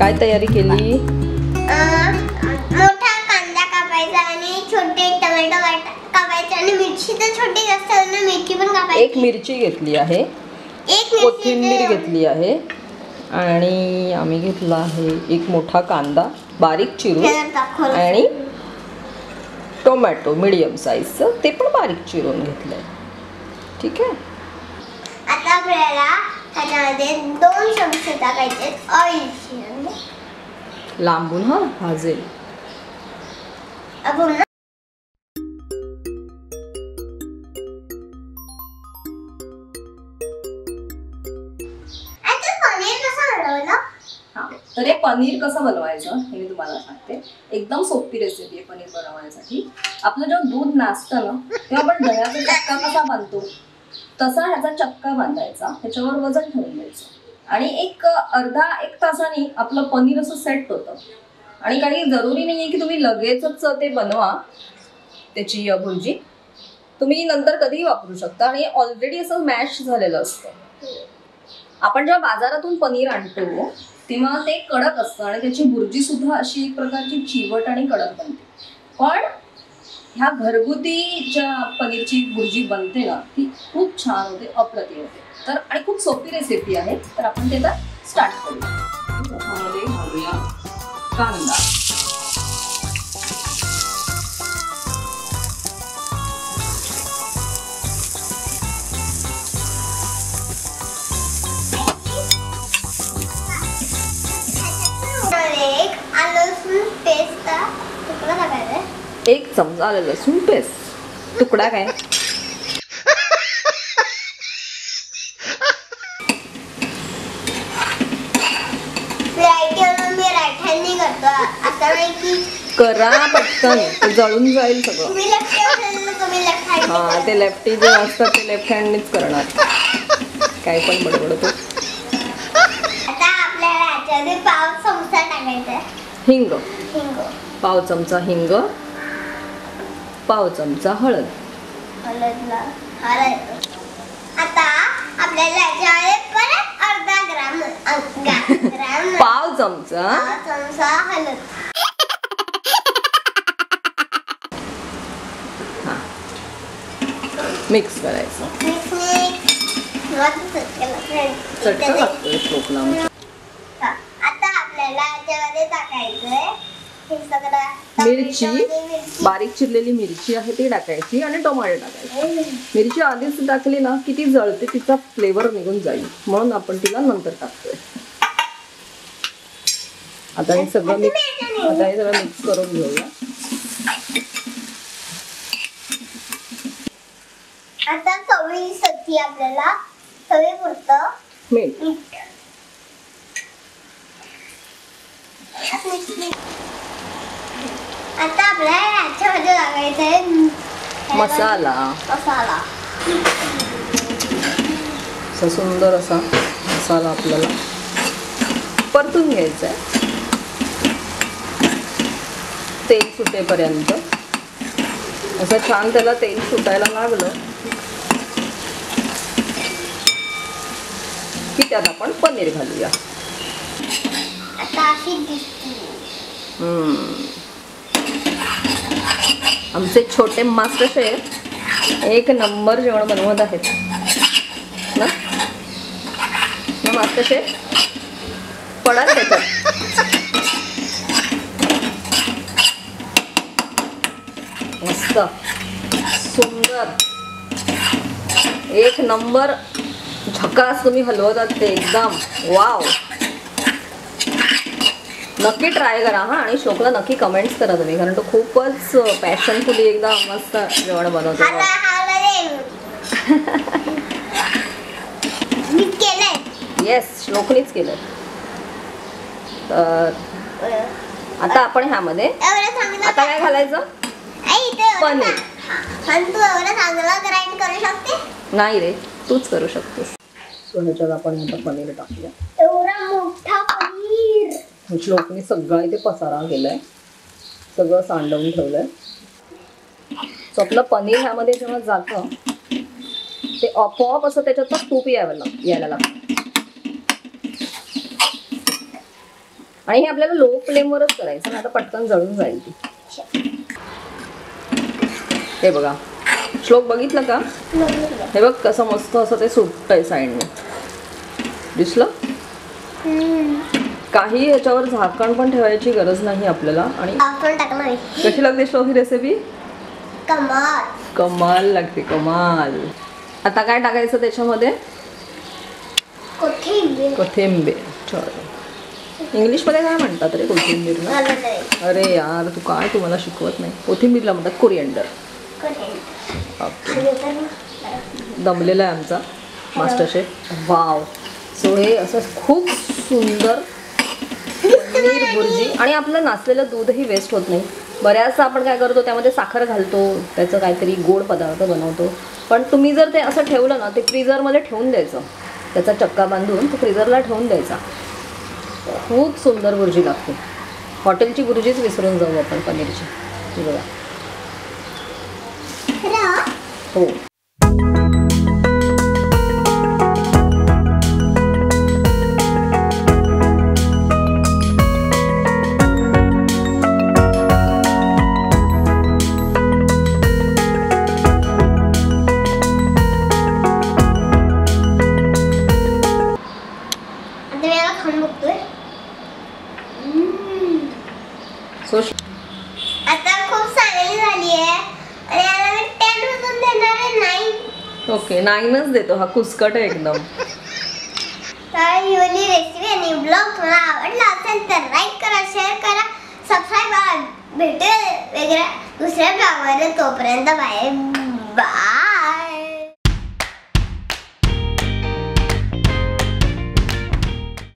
काय तयारी केली? मोठा कांदा कापायचा आणि छोटे टोमॅटो कापायचे आणि मिरची तर छोटी जास्त आहे ना, मिरची पण कापायची. एक मिरची घेतली आहे, एक कोथिंबीर घेतली आहे आणि आम्ही घेतला आहे एक मोठा कांदा बारीक चिरून आणि टोमॅटो मीडियम साईजचं ते पण बारीक चिरून घेतलंय. ठीक आहे. आता आपल्याला त्याच्यामध्ये 2 चमचे टाकायचे ऑइल. लांबून हा भाजेल. आपण तर हे पनीर कसं बनवायचं हे मी तुम्हाला सांगते. एकदम सोपी रेसिपी आहे पनीर बनवण्यासाठी. आपलं जेव्हा दूध नासतं ना तेव्हा आपण दह्याचा चक्का कसा बांधतो तसा ह्याचा चक्का बांधायचा, त्याच्यावर वजन ठेवून द्यायचं आणि एक अर्धा 1 तासाने आपलं पनीर असं सेट होतं. आणि काही जरुरी नाही आहे की तुम्ही लगेचच ते बनवा त्याची भुर्जी. तुम्ही नंतर कधीही वापरू शकता आणि ऑलरेडी असं मॅश झालेलं असतं. आपण जेव्हा बाजारातून पनीर आणतो तेव्हा ते कडक असतं आणि त्याची भुर्जी सुद्धा अशी एक प्रकारची चिवट आणि कडक बनते. पण ह्या घरगुती ज्या पनीरची भुर्जी बनते ना ती खूप छान होते, अप्रतिम होते. तर आणि खूप सोपी रेसिपी आहे. तर आपण ते आता स्टार्ट करूया. त्यामध्ये घालूया कांदा, एक चमचा आलं लसूण पेस्ट. तुकडा काय? करा पटकन, ते जळून जाईल सगळं. हा ते लेफ्टी जे असतात ते लेफ्ट हँडनीच करणार. काय पण बडबडतो. आता आपल्याला याच्यामध्ये पाव चमचा टाकायचा हिंग, पाव चमचा हिंग, पाव चमचा हळद. आता आपल्याला याच्यामध्ये परत अर्धा ग्राम पाव चमचा हळद. मिक्स करायचं. चटका लागतोय श्लोकला. आता आपल्याला याच्यामध्ये टाकायचंय हे सगळं. मिरची, बारीक चिरलेली मिरची आहे ती टाकायची आणि टोमॅटो टाकायचे. मिरची आधीच टाकली ना की ती जळते, तिचा फ्लेवर निघून जाईल म्हणून आपण तिला नंतर टाकतोय. आता हे सगळं मिक्स करून घेऊया. आता चवीसाठी आपल्याला चवीपुरतं मीठ. आता आपल्याला याच्यामध्ये टाकायचं आहे मसाला. असा सुंदर असा मसाला आपल्याला परतून घ्यायचा आहे तेल सुटेपर्यंत. असं छान त्याला तेल सुटायला लागलं की त्यात आपण पनीर घालूया. आमचे छोटे मास्टर शेफ एक नंबर जेवण बनवत आहेत ना मास्टर शेफ. पडा त्याच्यात. मस्त सुंदर एक नंबर झकास तुम्ही हलवतात ते एकदम. वाव. नक्की ट्राय करा हा आणि शोकला नक्की कमेंट्स करा तुम्ही, कारण तो खूपच पॅशनफुली एकदम मस्त जेवण बनवतो. येस श्लोकनीच केलं. तर आता आपण ह्यामध्ये आता काय घालायचं? पनीर. नाही रे, तूच करू शकतेस. सो ह्याच्यात आपण आता पनीर टाकूया. एवढा मोठा पनीर. श्लोकने सगळं इथे पसारा केलाय, सगळं सांडवून ठेवलंय. सो आपलं पनीर ह्यामध्ये जेव्हा जातं ते आपोआप असं त्याच्यात तूप यायला लागतं. आणि हे आपल्याला लो फ्लेमवरच करायचं ना, आता पटकन जळून जाईल ती. हे बघा श्लोक बघितलं का, हे बघ कसं मस्त असं ते सुटतंय साईडने, दिसलं. काही ह्याच्यावर झाकण पण ठेवायची गरज नाही आपल्याला. आणि आपण टाकणार कशी लागते श्लोक ही रेसिपी? कमाल कमाल लागते, कमाल. आता काय टाकायचं त्याच्यामध्ये? कोथिंबीर. कोथिंबीर. इंग्लिशमध्ये काय म्हणतात रे कोथिंबीरला? अरे यार तू काय, तुम्हाला शिकवत नाही. कोथिंबीरला म्हणतात कोरिएंडर. दमलेला आहे आमचा मास्टर शेफ. वाव. सो हे असं खूप सुंदर पनीर भुर्जी. आणि आपलं नासलेलं दूधही वेस्ट होत नाही. बऱ्याचदा आपण काय करतो त्यामध्ये साखर घालतो, त्याचं काहीतरी गोड पदार्थ बनवतो. पण तुम्ही जर ते असं ठेवलं ना, ते फ्रीझरमध्ये ठेवून द्यायचं, त्याचा चक्का बांधून तो फ्रीझरला ठेवून द्यायचा. खूप सुंदर भुर्जी लागते. हॉटेलची भुर्जीच विसरून जाऊ आपण पनीरची. ही बघा. हो. आता खूप चांगली झाली आहे आणि याला मी 10 मधून देणार आहे 9. ओके 9च देतो. हा कुसकट आहे एकदम. तर ही वाली रेसिपी आणि ब्लॉग तुम्हाला आवडला असेल तर लाईक करा, शेअर करा, सबस्क्राईब करा. भेटूया वेगळ्या दुसऱ्या ब्लॉगमध्ये. तोपर्यंत बाय.